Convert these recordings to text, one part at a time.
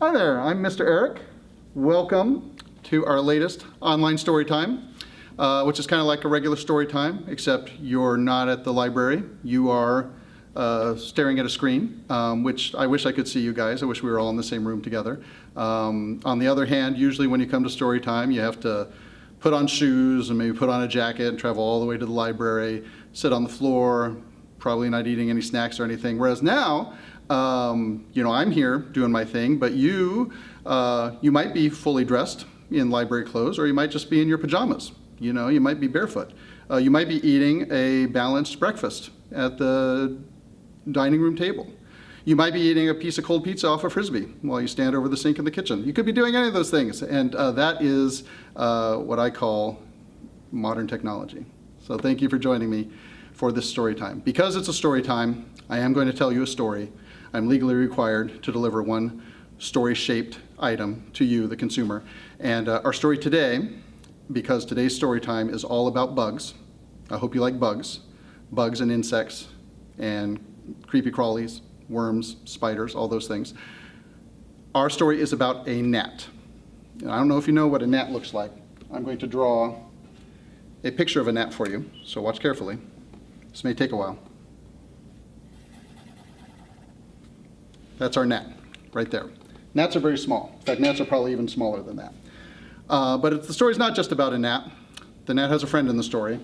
Hi there, I'm Mr. Eric. Welcome to our latest online story time, which is kind of like a regular story time, except you're not at the library. You are staring at a screen, which I wish I could see you guys. I wish we were all in the same room together. On the other hand, usually when you come to story time, you have to put on shoes and maybe put on a jacket and travel all the way to the library, sit on the floor, probably not eating any snacks or anything. Whereas now, I'm here doing my thing, but you might be fully dressed in library clothes, or you might just be in your pajamas. You might be barefoot. You might be eating a balanced breakfast at the dining room table. You might be eating a piece of cold pizza off a Frisbee while you stand over the sink in the kitchen. You could be doing any of those things, and that is what I call modern technology. So thank you for joining me for this story time. Because it's a story time, I am going to tell you a story. I'm legally required to deliver one story-shaped item to you, the consumer. And our story today, because today's story time is all about bugs. I hope you like bugs and insects and creepy crawlies, worms, spiders, all those things. Our story is about a gnat. And I don't know if you know what a gnat looks like. I'm going to draw a picture of a gnat for you, so watch carefully. This may take a while. That's our gnat, right there. Gnats are very small. In fact, gnats are probably even smaller than that. But the story's not just about a gnat. The gnat has a friend in the story.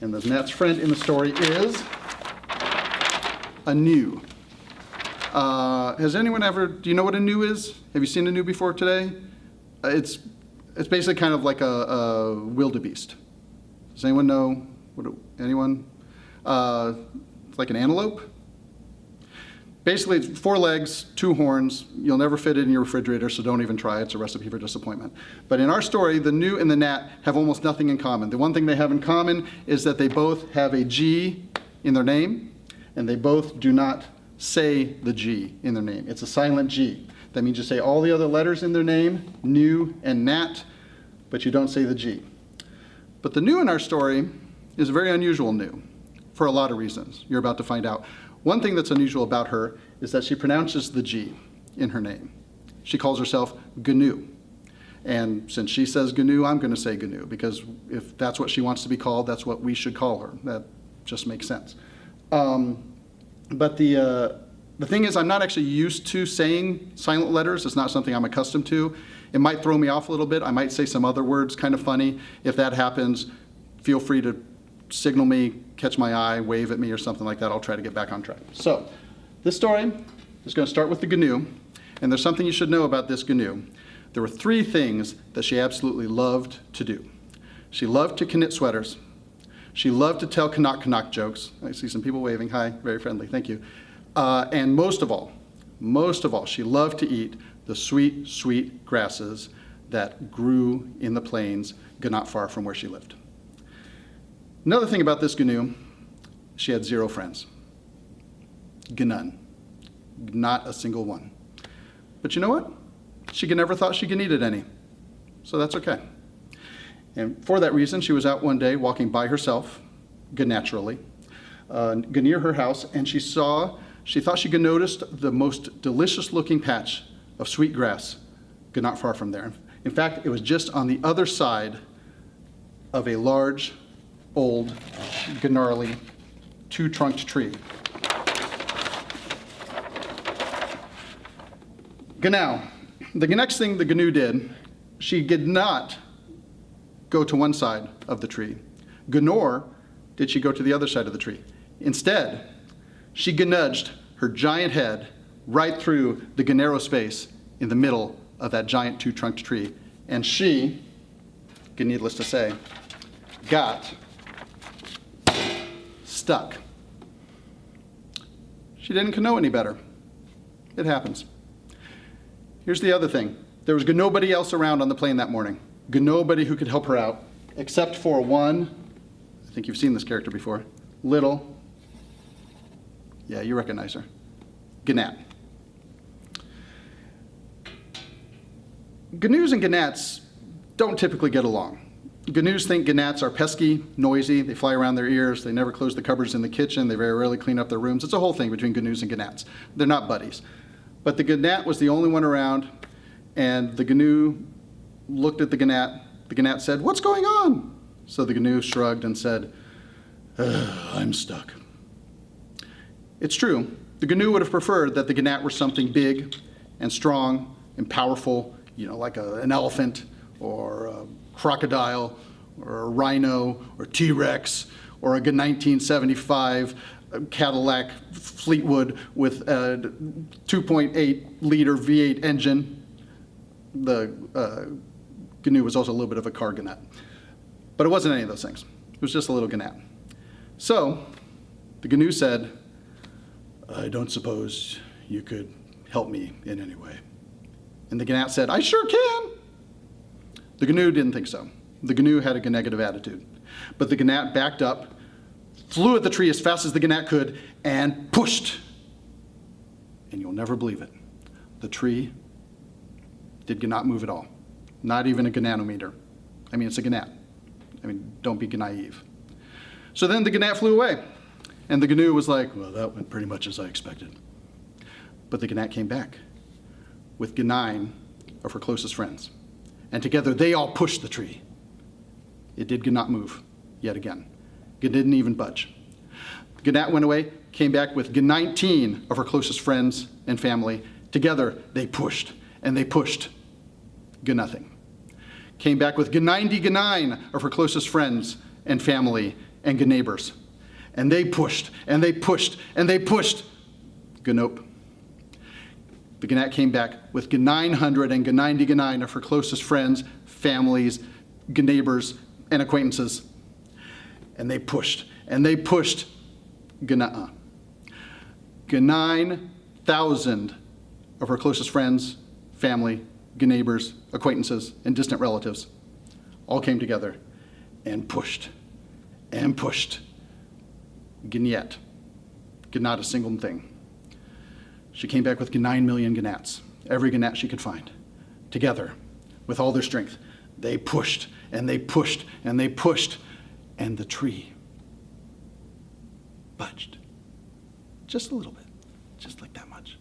And the gnat's friend in the story is a gnu. Has anyone ever, do you know what a gnu is? Have you seen a gnu before today? It's basically kind of like a wildebeest. Does anyone know? Anyone? It's like an antelope. Basically, it's 4 legs, 2 horns. You'll never fit it in your refrigerator, so don't even try. It's a recipe for disappointment. But in our story, the gnu and the gnat have almost nothing in common. The one thing they have in common is that they both have a G in their name, and they both do not say the G in their name. It's a silent G. That means you say all the other letters in their name, gnu and gnat, but you don't say the G. But the gnu in our story is a very unusual gnu for a lot of reasons. You're about to find out. One thing that's unusual about her is that she pronounces the G in her name. She calls herself gnu. And since she says gnu, I'm going to say gnu, because if that's what she wants to be called, that's what we should call her. That just makes sense. But the thing is, I'm not actually used to saying silent letters. It's not something I'm accustomed to. It might throw me off a little bit. I might say some other words kind of funny. If that happens, feel free to signal me, catch my eye, wave at me or something like that. I'll try to get back on track. So this story is going to start with the gnu, and there's something you should know about this gnu. There were 3 things that she absolutely loved to do. She loved to knit sweaters. She loved to tell Canuck jokes. I see some people waving. Hi, very friendly, thank you. And most of all, she loved to eat the sweet, sweet grasses that grew in the plains not far from where she lived. Another thing about this gnu, she had 0 friends. None. Not a single one. But you know what? She never thought she needed any. So that's okay. And for that reason, she was out one day walking by herself, naturally, near her house, and she thought she could notice the most delicious looking patch of sweet grass not far from there. In fact, it was just on the other side of a large, old, gnarly, 2-trunked tree. Now, the next thing the gnu did, she did not go to one side of the tree, nor did she go to the other side of the tree. Instead, she nudged her giant head right through the narrow space in the middle of that giant 2-trunked tree, and she, needless to say, got stuck. She didn't know any better. It happens. Here's the other thing. There was nobody else around on the plane that morning. Nobody who could help her out, except for one, I think you've seen this character before, little, yeah, you recognize her, gnat. Gnus and gnats don't typically get along. Gnus think gnats are pesky, noisy, they fly around their ears, they never close the cupboards in the kitchen, they very rarely clean up their rooms. It's a whole thing between gnus and gnats. They're not buddies. But the gnat was the only one around, and the GNU looked at the gnat. The gnat said, "What's going on?" So the GNU shrugged and said, "I'm stuck." It's true. The GNU would have preferred that the gnat were something big and strong and powerful, like an elephant or a crocodile or a rhino or T-Rex or a 1975 Cadillac Fleetwood with a 2.8-liter V8 engine. The GNU was also a little bit of a car gnat. But it wasn't any of those things. It was just a little gnat. So the GNU said, "I don't suppose you could help me in any way." And the gnat said, "I sure can." The GNU didn't think so. The GNU had a negative attitude. But the gnat backed up, flew at the tree as fast as the gnat could, and pushed. And you'll never believe it. The tree did not move at all. Not even a gnatometer. It's a gnat. Don't be naive. So then the gnat flew away. And the GNU was like, "Well, that went pretty much as I expected." But the gnat came back with 9 of her closest friends. And together they all pushed the tree. It did not move yet again. It didn't even budge. The gnat went away, came back with 19 of her closest friends and family. Together they pushed and they pushed. Nothing. Came back with 99 of her closest friends and family and neighbors. And they pushed, and they pushed, and they pushed. Nope. The gnat came back with 999 of her closest friends, families, neighbors, and acquaintances. And they pushed, and they pushed. 9,000 of her closest friends, family, neighbors, acquaintances, and distant relatives all came together and pushed, and pushed. Yet, not a single thing. She came back with 9 million gnats, every gnat she could find. Together, with all their strength, they pushed, and they pushed, and they pushed, and the tree budged. Just a little bit, just like that much.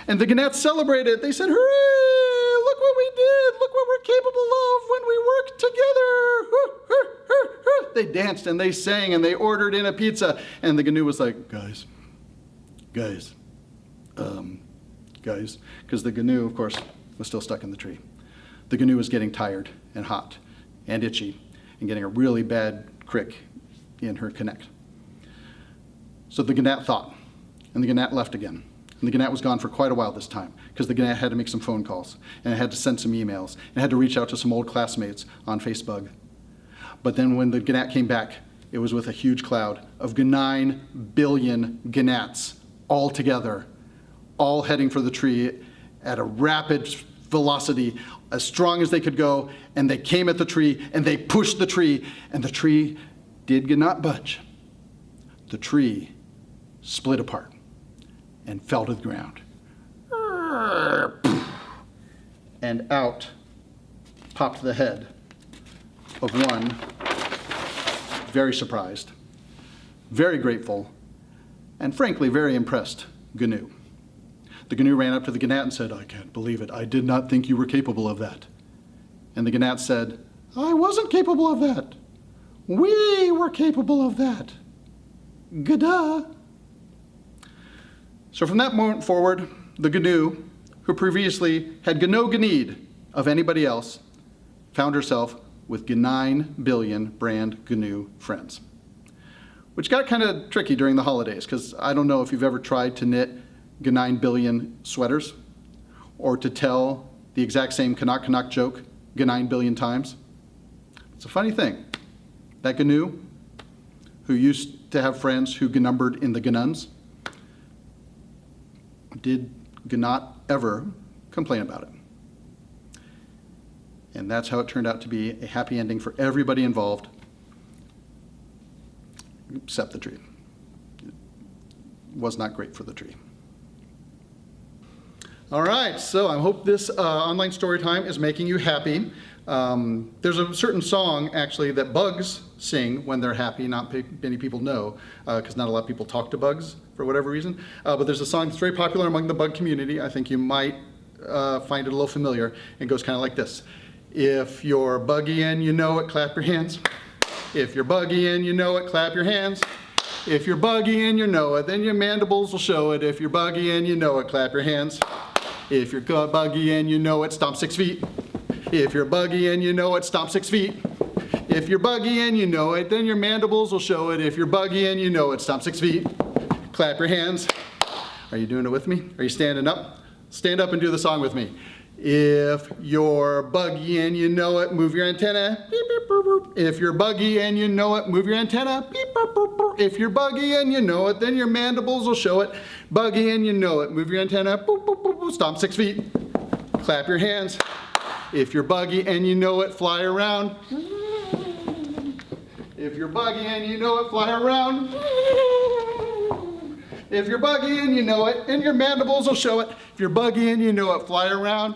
And the gnats celebrated. They said, "Hooray! Look what we did! Look what we're capable of when we work together!" They danced and they sang and they ordered in a pizza. And the GNU was like, guys, because the GNU, of course, was still stuck in the tree. The GNU was getting tired and hot and itchy and getting a really bad crick in her connect. So the gnat thought, and the gnat left again. And the gnat was gone for quite a while this time, because the gnat had to make some phone calls, and it had to send some emails, and it had to reach out to some old classmates on Facebook. But then when the gnat came back, it was with a huge cloud of 9 billion gnats all together, all heading for the tree at a rapid velocity, as strong as they could go, and they came at the tree, and they pushed the tree, and the tree did not budge. The tree split apart and fell to the ground. And out popped the head of one very surprised, very grateful, and frankly very impressed GNU. The GNU ran up to the gnat and said, "I can't believe it. I did not think you were capable of that." And the gnat said, "I wasn't capable of that. We were capable of that. G'da." So from that moment forward, the GNU, who previously had no need of anybody else, found herself with 9 billion brand GNU friends. Which got kind of tricky during the holidays, because I don't know if you've ever tried to knit 9 billion sweaters, or to tell the exact same Canuck Canuck joke 9 billion times. It's a funny thing. That GNU, who used to have friends who numbered in the GNUns, did not ever complain about it. And that's how it turned out to be a happy ending for everybody involved, except the tree. It was not great for the tree. All right, so I hope this online story time is making you happy. There's a certain song, actually, that bugs sing when they're happy. Not many people know, because not a lot of people talk to bugs for whatever reason. But there's a song that's very popular among the bug community. I think you might find it a little familiar. It goes kind of like this. If you're buggy and you know it, clap your hands. If you're buggy and you know it, clap your hands. If you're buggy and you know it, then your mandibles will show it. If you're buggy and you know it, clap your hands. If you're buggy and you know it, stomp 6 feet. If you're buggy and you know it, stomp 6 feet. If you're buggy and you know it, then your mandibles will show it. If you're buggy and you know it, stomp 6 feet. Clap your hands. Are you doing it with me? Are you standing up? Stand up and do the song with me. If you're buggy and you know it, move your antenna. Beep, beep, boop, boop. If you're buggy and you know it, move your antenna. Beep, boop, boop, boop. If you're buggy and you know it, then your mandibles will show it. Buggy and you know it, move your antenna. Boop, boop, boop, boop. Stomp 6 feet. Clap your hands. If you're buggy and you know it, fly around. If you're buggy and you know it, fly around. If you're buggy and you know it, and your mandibles will show it. If you're buggy and you know it, fly around.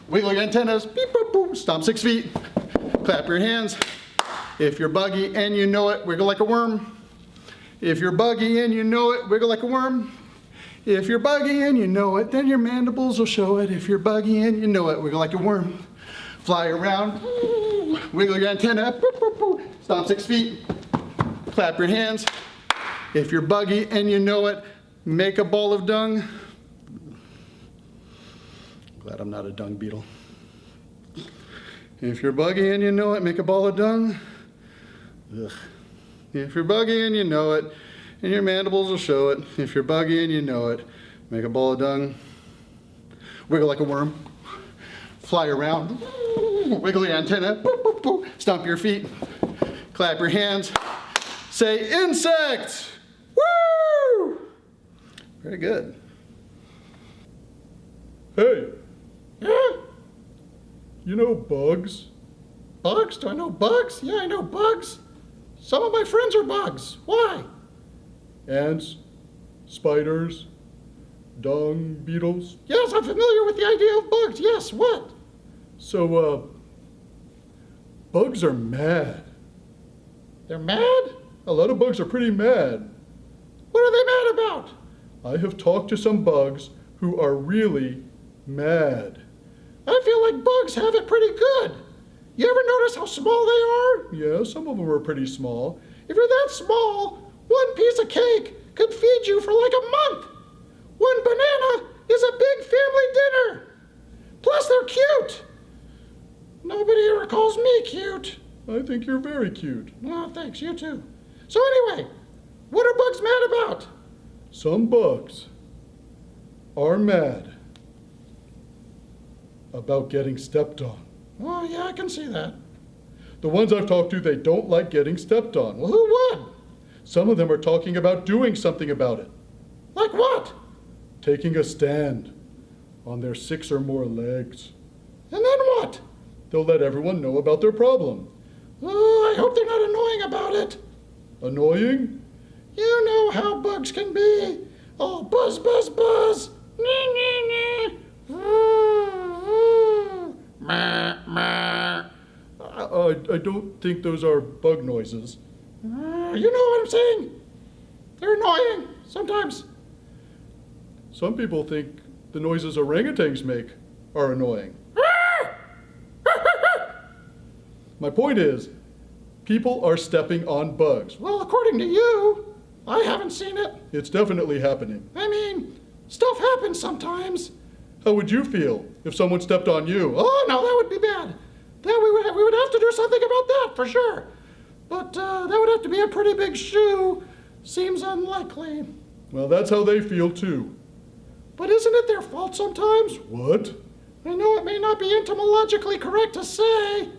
Wiggle your antennas, beep, boop, boop, stomp 6 feet. Clap your hands. If you're buggy and you know it, wiggle like a worm. If you're buggy and you know it, wiggle like a worm. If you're buggy and you know it, then your mandibles will show it. If you're buggy and you know it, wiggle like a worm. Fly around, wiggle your antenna, boop, boop, boop, stomp 6 feet. Clap your hands. If you're buggy and you know it, make a ball of dung. Glad I'm not a dung beetle. If you're buggy and you know it, make a ball of dung. Ugh. If you're buggy and you know it, and your mandibles will show it. If you're buggy and you know it, make a ball of dung. Wiggle like a worm. Fly around. Wiggle your antenna. Boop, boop, boop. Stomp your feet. Clap your hands. Say insect. Woo! Very good. Hey, Yeah? you know bugs? Bugs? Do I know bugs? Yeah, I know bugs. Some of my friends are bugs. Why? Ants, spiders, dung beetles. Yes, I'm familiar with the idea of bugs. Yes, what? So, bugs are mad. They're mad? A lot of bugs are pretty mad. What are they mad about? I have talked to some bugs who are really mad. I feel like bugs have it pretty good. You ever notice how small they are? Yeah, some of them are pretty small. If you're that small, one piece of cake could feed you for like a month. One banana is a big family dinner. Plus, they're cute. Nobody ever calls me cute. I think you're very cute. Oh, thanks, you too. So anyway, what are bugs mad about? Some bugs are mad about getting stepped on. Oh, yeah, I can see that. The ones I've talked to, they don't like getting stepped on. Well, who would? Some of them are talking about doing something about it. Like what? Taking a stand on their 6 or more legs. And then what? They'll let everyone know about their problem. Oh, I hope they're not annoying about it. Annoying? You know how bugs can be. Oh, buzz, buzz, buzz. Nee, nee, nee. Meh, meh. I don't think those are bug noises. You know what I'm saying? They're annoying sometimes. Some people think the noises orangutans make are annoying. My point is, people are stepping on bugs. Well, according to you, I haven't seen it. It's definitely happening. I mean, stuff happens sometimes. How would you feel if someone stepped on you? Oh, no, that would be bad. Then we would have to do something about that for sure. But that would have to be a pretty big shoe. Seems unlikely. Well, that's how they feel too. But isn't it their fault sometimes? What? I know it may not be entomologically correct to say.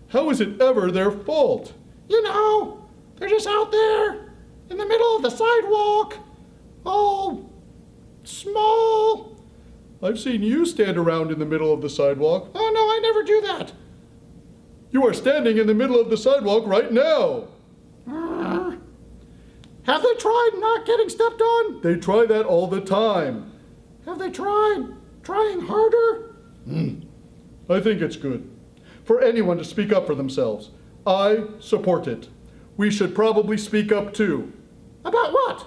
How is it ever their fault? You know, they're just out there in the middle of the sidewalk, all small. I've seen you stand around in the middle of the sidewalk. Oh, no, I never do that. You are standing in the middle of the sidewalk right now. Have they tried not getting stepped on? They try that all the time. Have they tried trying harder? I think it's good for anyone to speak up for themselves. I support it. We should probably speak up too. About what?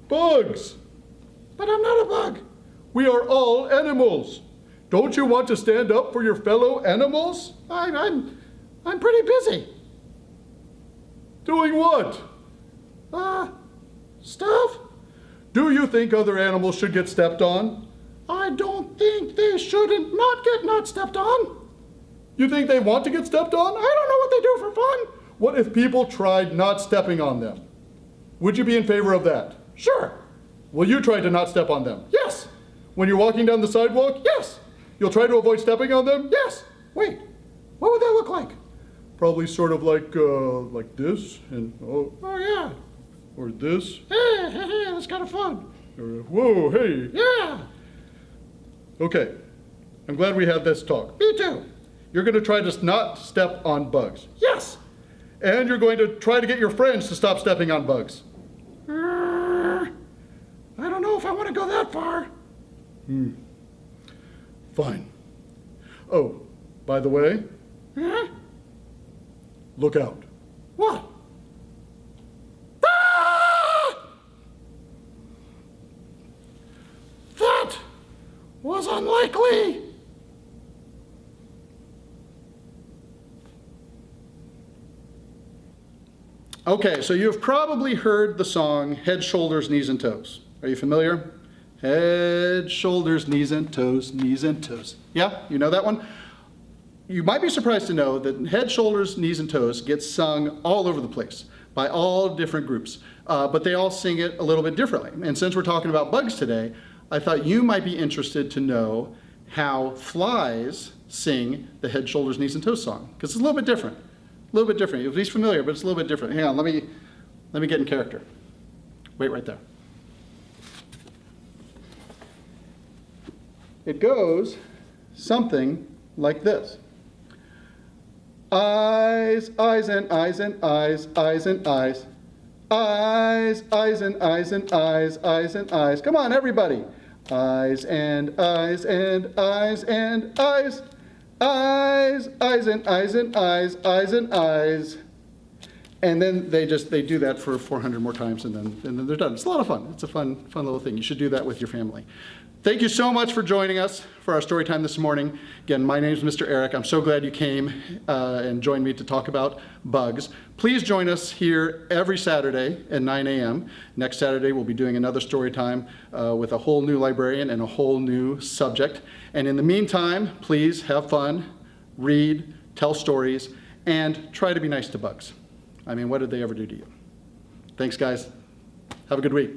Bugs. But I'm not a bug. We are all animals. Don't you want to stand up for your fellow animals? I'm pretty busy. Doing what? Stuff? Do you think other animals should get stepped on? I don't think they shouldn't not stepped on. You think they want to get stepped on? I don't know what they do for fun. What if people tried not stepping on them? Would you be in favor of that? Sure. Will you try to not step on them? Yes. When you're walking down the sidewalk? Yes. You'll try to avoid stepping on them? Yes. Wait. What would that look like? Probably sort of like this, and Oh yeah. or this. Hey, that's kind of fun. Or, whoa, hey. Yeah. Okay, I'm glad we had this talk. Me too. You're going to try to not step on bugs. Yes. And you're going to try to get your friends to stop stepping on bugs. I don't know if I want to go that far. Fine. Oh, by the way, Huh? look out. What? Ah! That was unlikely. Okay, so you've probably heard the song Head, Shoulders, Knees, and Toes. Are you familiar? Head, shoulders, knees, and toes, knees, and toes. Yeah, you know that one? You might be surprised to know that Head, Shoulders, Knees, and Toes gets sung all over the place by all different groups, but they all sing it a little bit differently. And since we're talking about bugs today, I thought you might be interested to know how flies sing the Head, Shoulders, Knees, and Toes song, because it's a little bit different. A little bit different. At least familiar, but it's a little bit different. Hang on, let me get in character. Wait right there. It goes something like this. Eyes, eyes and eyes and eyes, eyes and eyes. Eyes, eyes and eyes and eyes, eyes and eyes. Come on, everybody. Eyes and eyes and eyes and eyes. Eyes, eyes and eyes and eyes, eyes and eyes. And then they do that for 400 more times and then they're done. It's a lot of fun. It's a fun little thing. You should do that with your family. Thank you so much for joining us for our story time this morning. Again, my name is Mr. Eric. I'm so glad you came and joined me to talk about bugs. Please join us here every Saturday at 9 a.m. Next Saturday, we'll be doing another story time with a whole new librarian and a whole new subject. And in the meantime, please have fun, read, tell stories, and try to be nice to bugs. I mean, what did they ever do to you? Thanks, guys. Have a good week.